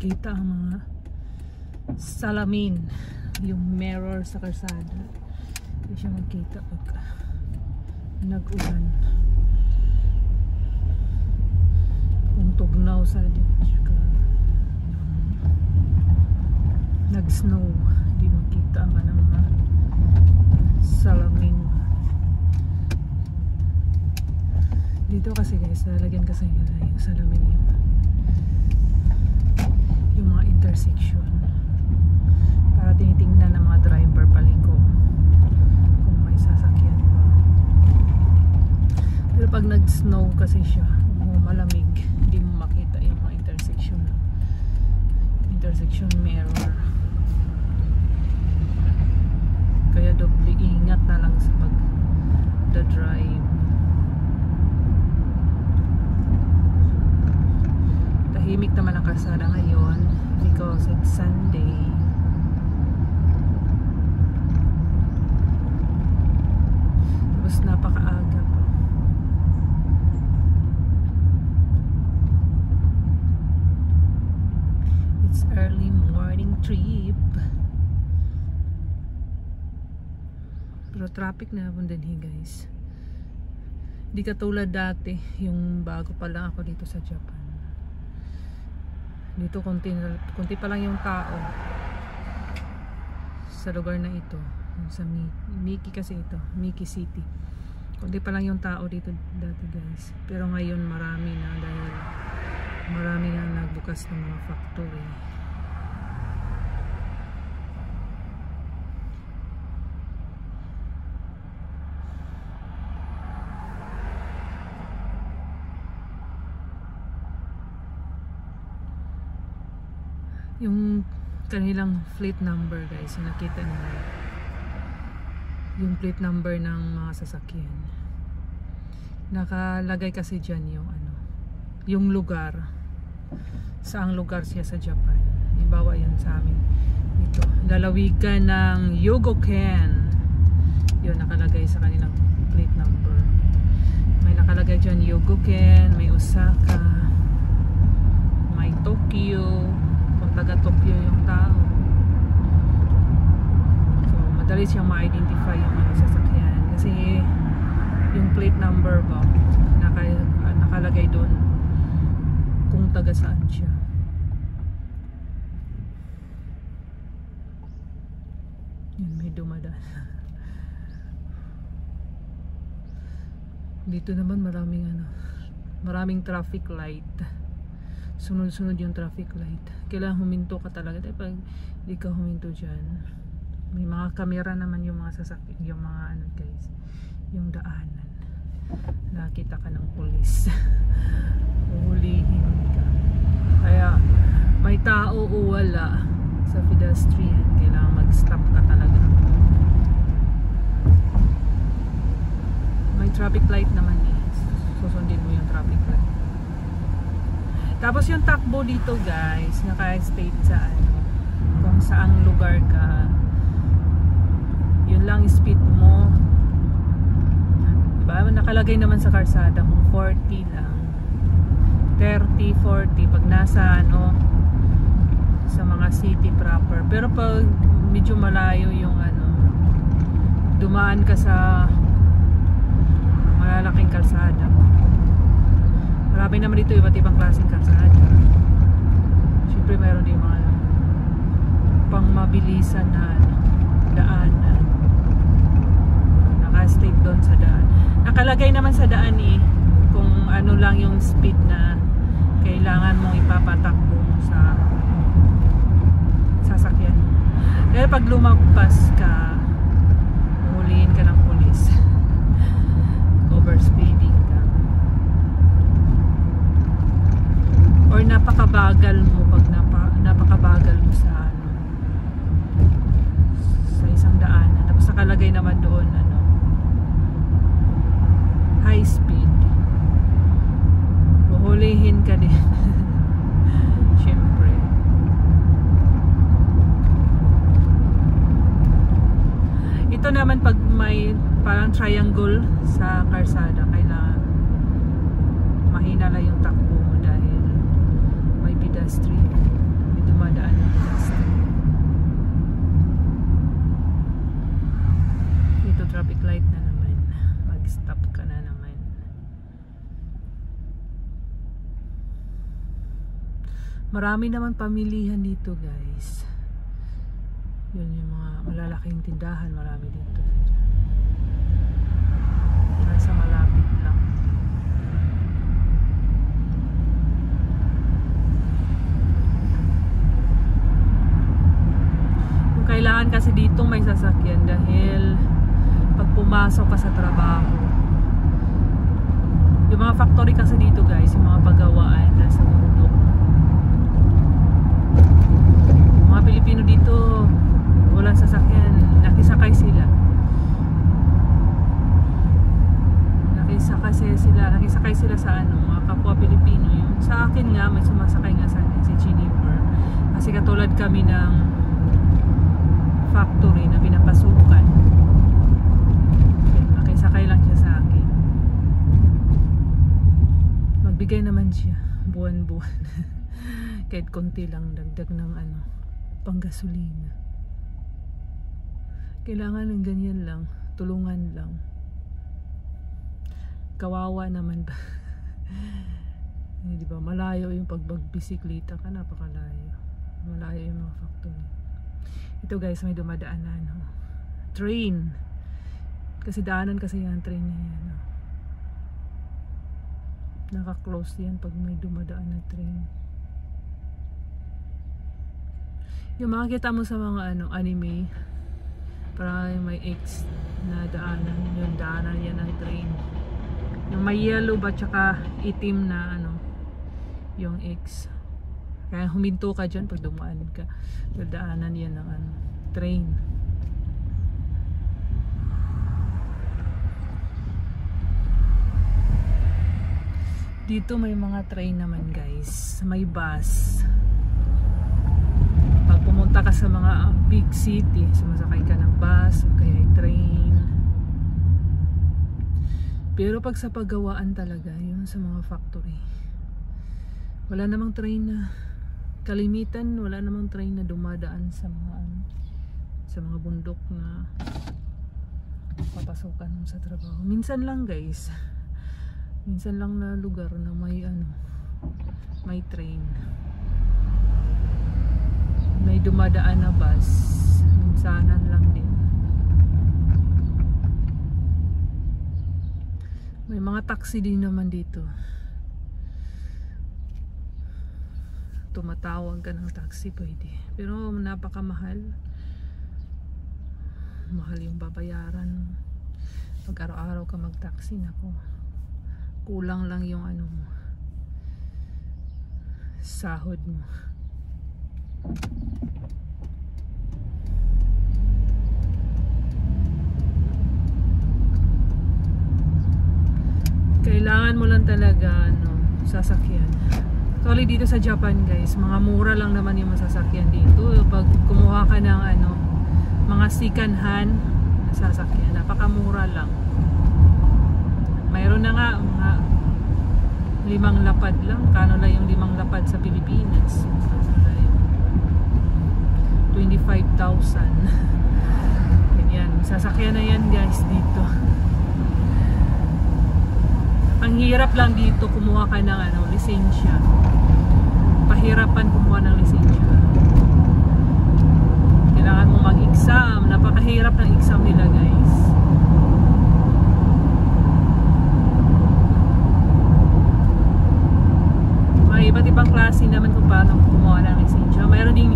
makita ang mga salamin, yung mirror sa kalsada. Hindi siya makita pag nag-ulan. Kung tugnaw sa nag-snow, hindi makita ang mga salamin. Dito kasi guys, lalagyan kasi nila yung salamin yung mga intersection para tinitingnan ng mga driver paliko kung may sasakyan pa. Pero pag nag-snow kasi siya, malamig, hindi mo makita yung mga intersection mirror. Kaya doble ingat na lang sa pag-drive. Tahimik naman ang kalsada ngayon because it's Sunday. Tapos napakaaga pa. It's early morning trip. Pero traffic na naman din guys. Di katulad dati, yung bago pa lang ako dito sa Japan. Dito konti pa lang yung tao sa lugar na ito, sa Miki kasi ito, Miki City. Konti pa lang yung tao dito dati guys. Pero ngayon marami na dahil marami na nagbukas ng mga factory. Yung kanilang fleet number guys, nakita nila yung plate number ng mga sasakyan. Nakalagay kasi dyan yung lugar, saang lugar siya sa Japan. Ibawa yan sa amin ito, lalawigan ng Yogoken. Yun nakalagay sa kanilang plate number. May nakalagay dyan Yogoken, may Osaka, may Tokyo. Kung taga Tokyo yung tao, so madali siyang ma-identify yung mga sasakyan kasi yung plate number ba nakalagay doon kung taga saan siya. Yun, may dumadaan. Dito naman maraming traffic light. Sunod-sunod yung traffic light. Kailangan huminto ka talaga. Dahil pag hindi ka huminto dyan, may mga kamera naman yung mga sasakyan, yung mga guys, yung daanan. Nakita ka ng pulis. Uhulihin ka. Kaya may tao o wala sa pedestrian, kailangan mag-stop ka talaga. May traffic light naman susundin mo yung traffic light. Tapos yung takbo dito guys, naka-state sa kung saang lugar ka, yun lang speed mo, diba? Nakalagay naman sa kalsada kung 40 lang, 30, 40 pag nasa sa mga city proper. Pero pag medyo malayo yung dumaan ka sa malalaking kalsada, marami naman dito iba't ibang klaseng kalsada. Siyempre meron din mga pang mabilisan na daanan. Naka-state doon sa daan. Nakalagay naman sa daan kung ano lang yung speed na kailangan mong ipapatakbo sa sasakyan. Dahil pag lumagpas ka, huhulihin ka ng pulis. Overspeeding ka. Or napakabagal mo pag napakabagal mo sa isang daanan. Tapos nakalagay naman doon high speed. Huhulihin ka din. Siyempre. Ito naman pag may parang triangle sa kalsada, kailangan mahina lang yung takbo mo dahil may pedestrian. dumadaan na plastic. Dito traffic light na naman, mag-stop ka na naman. Marami naman pamilihan dito guys. Yun yung mga malalaking tindahan, marami dito. Nasa malapit lang. Kung kailangan kasi dito may sasakyan dahil pag pumasok ka sa trabaho, yung mga factory kasi dito guys, yung mga paggawaan nasa bundok. Mga Pilipino dito walang sasakyan, nakisakay sila sa mga kapwa Pilipino. Yung sa akin nga may sumasakay nga sa akin si Jennifer, kasi katulad kami ng factory na pinapasukan, nakisakay lang siya sa akin. Magbigay naman siya buwan-buwan kahit konti lang dagdag ng panggasolina. Kailangan ng ganyan lang, tulungan lang. Kawawa naman ba? Di ba malayo yung pagbisikleta ka, napakalayo. Malayo yung mga factory. Ito guys, may dumadaan na train. Kasi daanan kasi yung train na yan. Naka-close yan pag may dumadaan na train. Yung makikita mo sa mga anime, para may X na daanan, yung daanan yan ng train. Yung may yellow ba tsaka itim na yung X. Kaya huminto ka dyan pag dumaan ka. Daanan yan ng train. Dito may mga train naman guys. May bus. Pag pumunta ka sa mga big city, sumasakay ka ng bus o kaya train. Pero pag sa paggawaan talaga, yun sa mga factory, wala namang train na kalimitan, wala namang train na dumadaan sa mga bundok na papasukan mo sa trabaho. Minsan lang guys, minsan lang na lugar na may train, may dumadaan na bus, minsanan lang din. May mga taxi din naman dito. Tumatawag ka ng taxi, pwede. Pero napakamahal. Mahal yung babayaran. Pag araw-araw ka mag-taxi, nako. Kulang lang yung mo, sahod mo. Kailangan mo lang talaga sasakyan. Actually dito sa Japan guys, mga mura lang naman yung masasakyan dito. Pag kumuha ka ng mga second hand na sasakyan, napakamura lang. Mayroon na nga mga 5 lapad lang. Kano lang yung 5 lapad sa Pilipinas? 25,000. Ganyan, sasakyan na yan guys dito. Ang hirap lang dito kumuha ka ng lisensya. Pahirapan kumuha ng lisensya. Kailangan mo mag-exam. Napakahirap ng exam nila guys. May iba't ibang klase naman kung paano kumuha ng lisensya. Mayroon ding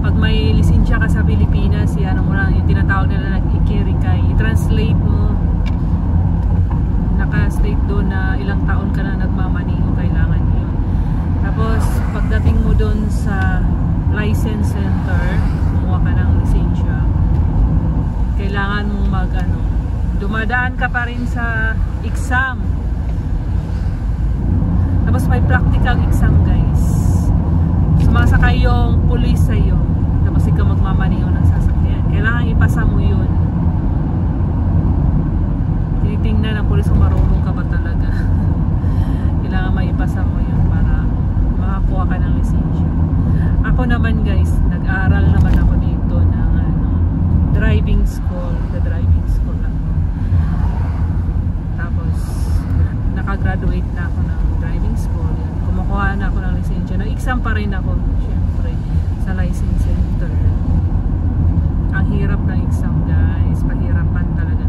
pag may lisensya ka sa Pilipinas, yung tinatawag nila nag-ikirikay. I-translate mo, naka-state doon na ilang taon ka na nagmamaniho, kailangan yun. Tapos pagdating mo doon sa license center, kumuha ka ng lisensya, kailangan mong dumadaan ka pa rin sa exam. Tapos may practical exam guys. Sumasakay yung police sa'yo, tapos ikaw magmamaniho ng sasakyan. Kailangan ipasa mo yun. Tinitingnan ng pulis kung marunong ka ba talaga. Kailangan maipasa mo yun para makakuha ka ng lisensya. Ako naman guys, nag-aaral naman ako dito ng driving school. The driving school ako. Tapos nakagraduate na ako ng driving school. Yan. Kumukuha na ako ng lisensya. Nag-exam pa rin ako, syempre, sa license center. Ang hirap ng exam guys. Pahirapan talaga.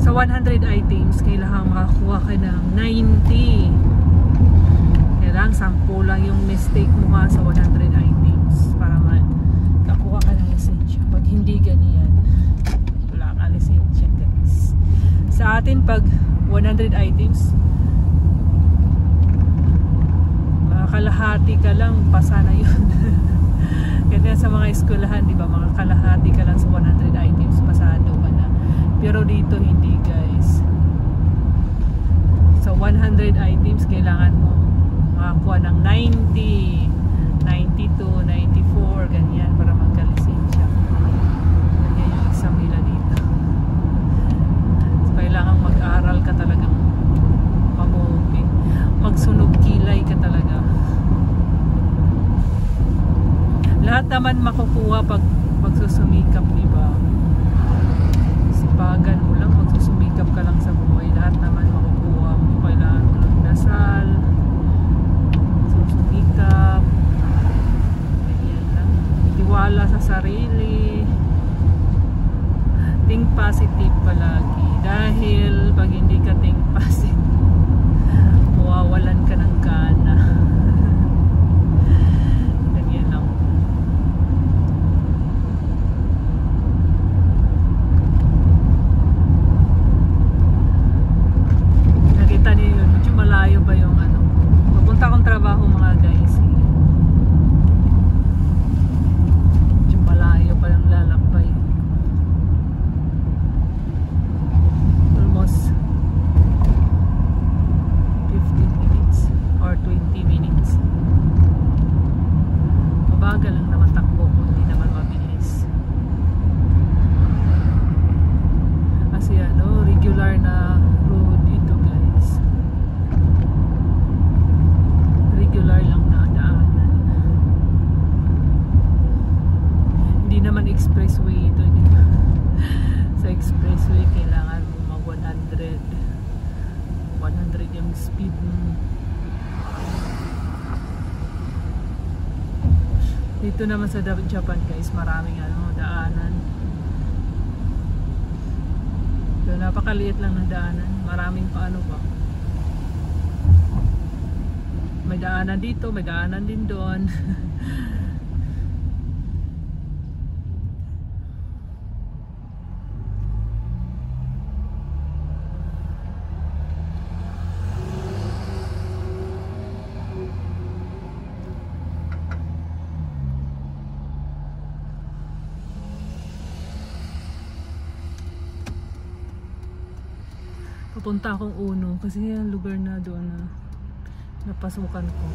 Sa 100 items, kailangan makakuha ka ng 90. Kailangan 10 lang yung mistake mo nga sa 100 items para makakuha ka ng lisensya. Pag hindi ganyan, wala ka lisensya guys. Sa atin pag 100 items, makakalahati ka lang, pasa na yun. Kaya sa mga eskwelahan, di ba, makakalahati ka lang sa 100 items, pasado ka na. Pero dito hindi guys. Sa 100 items, kailangan mo makakuha ng 90, 92, 94, ganyan para magka-lisensya. Ganyan yung exam nila dito. So, kailangan mag-aral ka talagang mabuti. Magsunog kilay ka talaga. Lahat naman makukuha pag magsusumikap, diba? Sipagan mo lang, magsusumikap ka lang sa buhay. Lahat naman makukuha mo. Kailangan mo lang dasal, susumikap, ganyan lang. Tiwala sa sarili. Think positive palagi. Dahil pag hindi ka think positive, mawawalan ka ng gana. Ganyan lang. Nakita niyo yun, medyo malayo ba yung papunta akong trabaho mga guys. Medyo malayo pa yung lalakbay. Almost 15 minutes or 20 minutes. Mabagal lang naman takbo ko, hindi naman mabilis. Kasi regular na road dito guys. Regular lang na daanan. Hindi naman expressway ito, di ba? Sa expressway kailangan mo mag 100 yung speed mo. Dito naman sa Japan guys, maraming daanan. So, napakaliit lang ng daanan. Maraming paano ba? May daanan dito, may daanan din doon. Papunta akong Uno kasi yung lugar na doon na napasukan ko.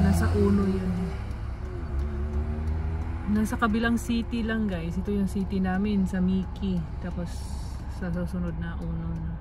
Nasa Uno yun. Nasa kabilang city lang guys. Ito yung city namin sa Miki. Tapos sa susunod na Uno na.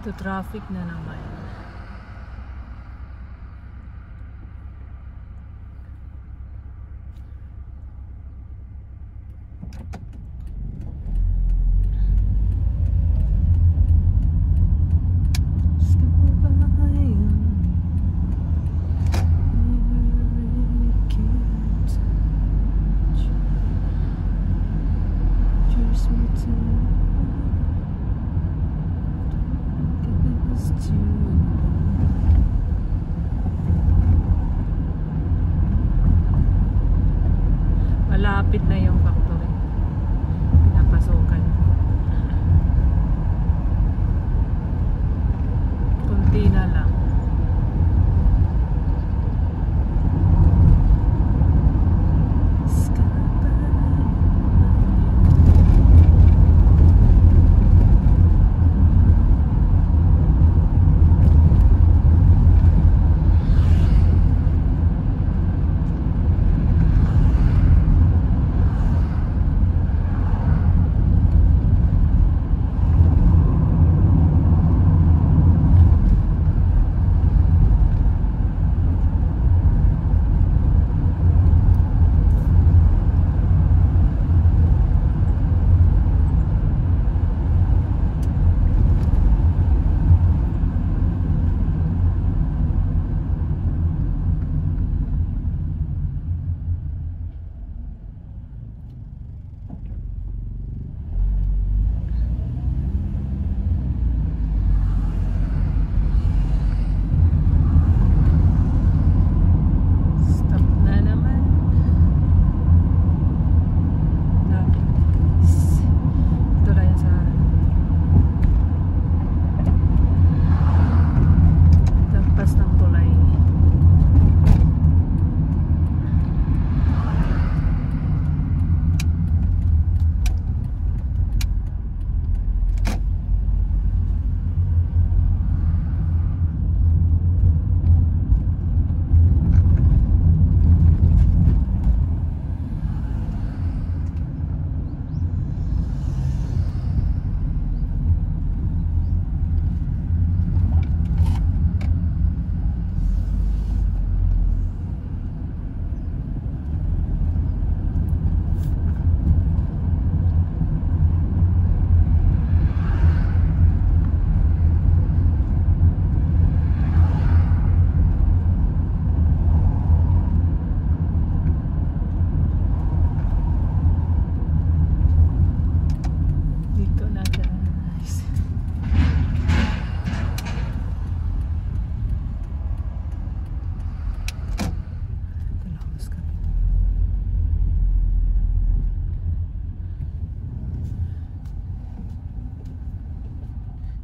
To traffic na naman. Malapit na yung factory. Pinapasokan. Kunti na lang.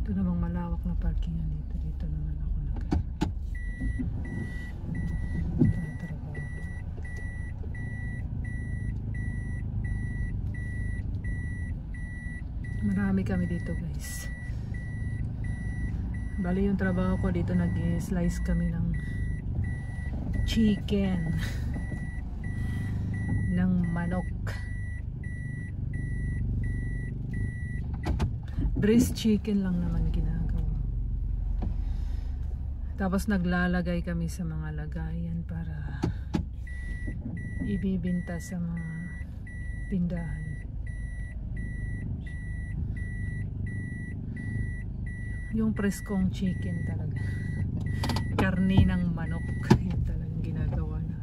Ito namang malawak na parkingan dito. Dito naman ako nagtatrabaho. Marami kami dito, guys. Bali yung trabaho ko dito, nag-slice kami ng chicken ng manok. Breast chicken lang naman ginagawa. Tapos naglalagay kami sa mga lagayan para ibibinta sa mga tindahan. Yung preskong chicken talaga. Karne ng manok. Yun talagang ginagawa na.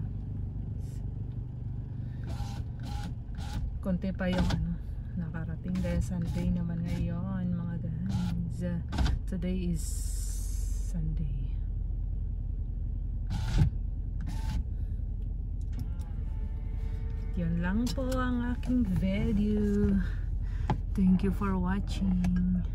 Konti pa yung nakarating dahil Sunday naman ngayon, mga guys. Today is Sunday. Yan lang po ang aking video. Thank you for watching.